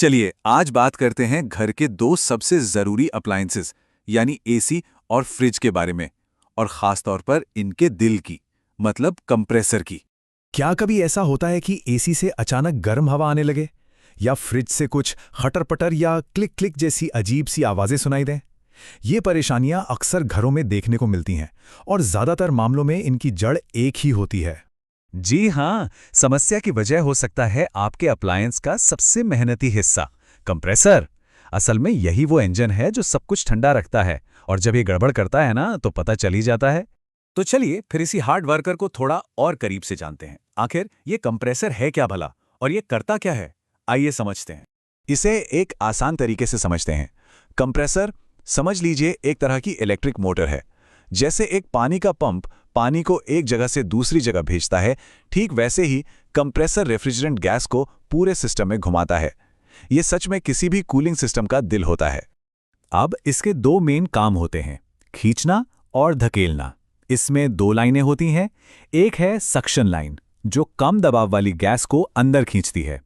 चलिए आज बात करते हैं घर के दो सबसे जरूरी अप्लायंसेस यानी एसी और फ्रिज के बारे में, और खास तौर पर इनके दिल की, मतलब कंप्रेसर की। क्या कभी ऐसा होता है कि एसी से अचानक गर्म हवा आने लगे, या फ्रिज से कुछ खटर-पटर या क्लिक-क्लिक जैसी अजीब सी आवाजें सुनाई दें? ये परेशानियां अक्सर घरों में देखने को मिलती हैं, और ज्यादातर मामलों में इनकी जड़ एक ही होती है। जी हाँ, समस्या की वजह हो सकता है आपके अप्लायंस का सबसे मेहनती हिस्सा, कंप्रेसर। असल में यही वो इंजन है जो सब कुछ ठंडा रखता है, और जब ये गड़बड़ करता है ना तो पता चल ही जाता है। तो चलिए फिर इसी हार्ड वर्कर को थोड़ा और करीब से जानते हैं। आखिर ये कंप्रेसर है क्या भला, और ये करता क्या है? आइए समझते हैं। इसे एक आसान तरीके से समझते हैं। कंप्रेसर समझ लीजिए एक तरह की इलेक्ट्रिक मोटर है। जैसे एक पानी का पंप पानी को एक जगह से दूसरी जगह भेजता है, ठीक वैसे ही कंप्रेसर रेफ्रिजरेंट गैस को पूरे सिस्टम में घुमाता है। ये सच में किसी भी कूलिंग सिस्टम का दिल होता है। अब इसके दो मेन काम होते हैं, खींचना और धकेलना। इसमें दो लाइनें होती हैं। एक है सक्शन लाइन, जो कम दबाव वाली गैस को अंदर खींचती है,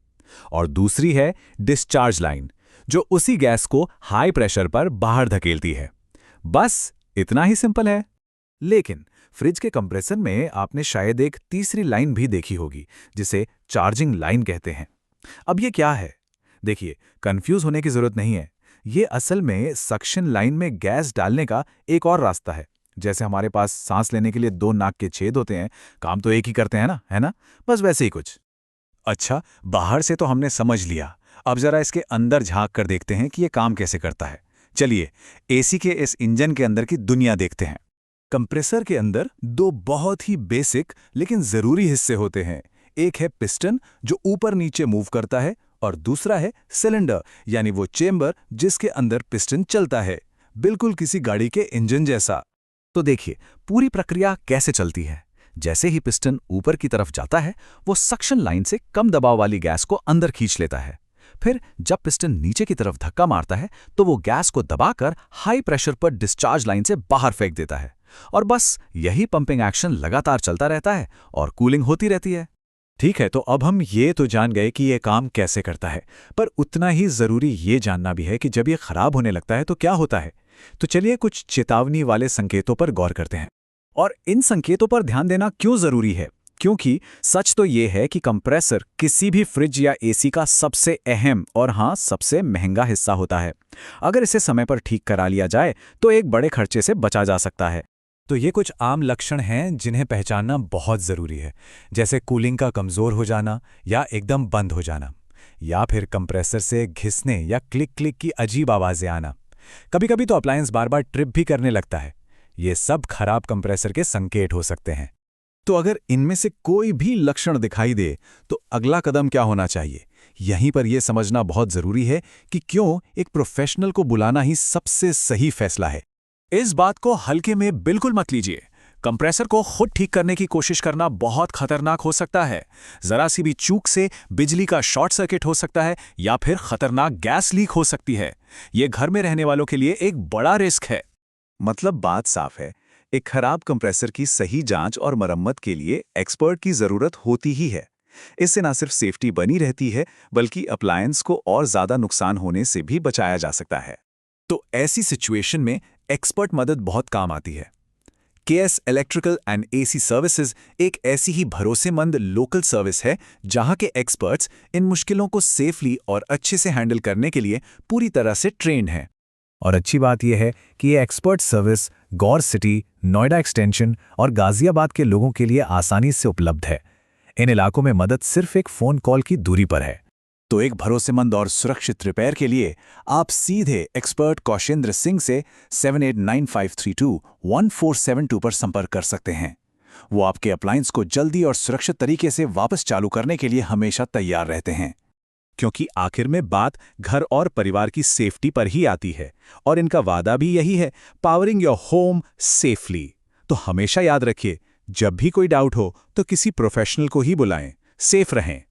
और दूसरी है डिस्चार्ज लाइन, जो उसी गैस को हाई प्रेशर पर बाहर धकेलती है। बस इतना ही सिंपल है। लेकिन फ्रिज के कंप्रेसर में आपने शायद एक तीसरी लाइन भी देखी होगी, जिसे चार्जिंग लाइन कहते हैं। अब ये क्या है? देखिए, कंफ्यूज होने की जरूरत नहीं है। ये असल में सक्शन लाइन में गैस डालने का एक और रास्ता है। जैसे हमारे पास सांस लेने के लिए दो नाक के छेद होते हैं, काम तो एक ही करते हैं ना, है ना? बस वैसे ही कुछ। अच्छा, बाहर से तो हमने समझ लिया। अब जरा इसके अंदर झांक कर देखते हैं कि ये काम कैसे करता है। चलिए एसी के इस इंजन के अंदर की दुनिया देखते हैं। कंप्रेसर के अंदर दो बहुत ही बेसिक लेकिन जरूरी हिस्से होते हैं। एक है पिस्टन, जो ऊपर नीचे मूव करता है, और दूसरा है सिलेंडर, यानी वो चेंबर जिसके अंदर पिस्टन चलता है, बिल्कुल किसी गाड़ी के इंजन जैसा। तो देखिए पूरी प्रक्रिया कैसे चलती है। जैसे ही पिस्टन ऊपर की तरफ जाता है, वो सक्शन लाइन से कम दबाव वाली गैस को अंदर खींच लेता है। फिर जब पिस्टन नीचे की तरफ धक्का मारता है, तो वो गैस को दबाकर हाई प्रेशर पर डिस्चार्ज लाइन से बाहर फेंक देता है, और बस यही पंपिंग एक्शन लगातार चलता रहता है और कूलिंग होती रहती है। ठीक है, तो अब हम ये तो जान गए कि ये काम कैसे करता है, पर उतना ही जरूरी ये जानना भी है कि जब ये खराब होने लगता है तो क्या होता है। तो चलिए कुछ चेतावनी वाले संकेतों पर गौर करते हैं। और इन संकेतों पर ध्यान देना क्यों जरूरी है? क्योंकि सच तो ये है कि कंप्रेसर किसी भी फ्रिज या एसी का सबसे अहम और हाँ सबसे महंगा हिस्सा होता है। अगर इसे समय पर ठीक करा लिया जाए तो एक बड़े खर्चे से बचा जा सकता है। तो ये कुछ आम लक्षण हैं जिन्हें पहचानना बहुत ज़रूरी है, जैसे कूलिंग का कमज़ोर हो जाना या एकदम बंद हो जाना, या फिर कंप्रेसर से घिसने या क्लिक क्लिक की अजीब आवाज़ें आना। कभी-कभी तो अप्लायंस बार-बार ट्रिप भी करने लगता है। ये सब खराब कंप्रेसर के संकेत हो सकते हैं। तो अगर इनमें से कोई भी लक्षण दिखाई दे तो अगला कदम क्या होना चाहिए? यहीं पर यह समझना बहुत जरूरी है कि क्यों एक प्रोफेशनल को बुलाना ही सबसे सही फैसला है। इस बात को हल्के में बिल्कुल मत लीजिए। कंप्रेसर को खुद ठीक करने की कोशिश करना बहुत खतरनाक हो सकता है। जरा सी भी चूक से बिजली का शॉर्ट सर्किट हो सकता है, या फिर खतरनाक गैस लीक हो सकती है। यह घर में रहने वालों के लिए एक बड़ा रिस्क है। मतलब बात साफ है, एक खराब कंप्रेसर की सही जांच और मरम्मत के लिए एक्सपर्ट की जरूरत होती ही है। इससे न सिर्फ सेफ्टी बनी रहती है, बल्कि अप्लायंस को और ज्यादा नुकसान होने से भी बचाया जा सकता है। तो ऐसी सिचुएशन में एक्सपर्ट मदद बहुत काम आती है। KS electrical and AC services एक ऐसी ही भरोसेमंद लोकल सर्विस है जहां के एक्सपर्ट्स इन मुश्किलों को सेफली और अच्छे से हैंडल करने के लिए पूरी तरह से ट्रेंड हैं। और अच्छी बात यह है कि ये एक्सपर्ट सर्विस गौर सिटी, नोएडा एक्सटेंशन और गाजियाबाद के लोगों के लिए आसानी से उपलब्ध है। इन इलाकों में मदद सिर्फ एक फ़ोन कॉल की दूरी पर है। तो एक भरोसेमंद और सुरक्षित रिपेयर के लिए आप सीधे एक्सपर्ट कौशेंद्र सिंह से 7895321472 पर संपर्क कर सकते हैं। वो आपके अप्लायंस को जल्दी और सुरक्षित तरीके से वापस चालू करने के लिए हमेशा तैयार रहते हैं। क्योंकि आखिर में बात घर और परिवार की सेफ्टी पर ही आती है, और इनका वादा भी यही है, पावरिंग योर होम सेफली। तो हमेशा याद रखिए, जब भी कोई डाउट हो तो किसी प्रोफेशनल को ही बुलाएं। सेफ रहें।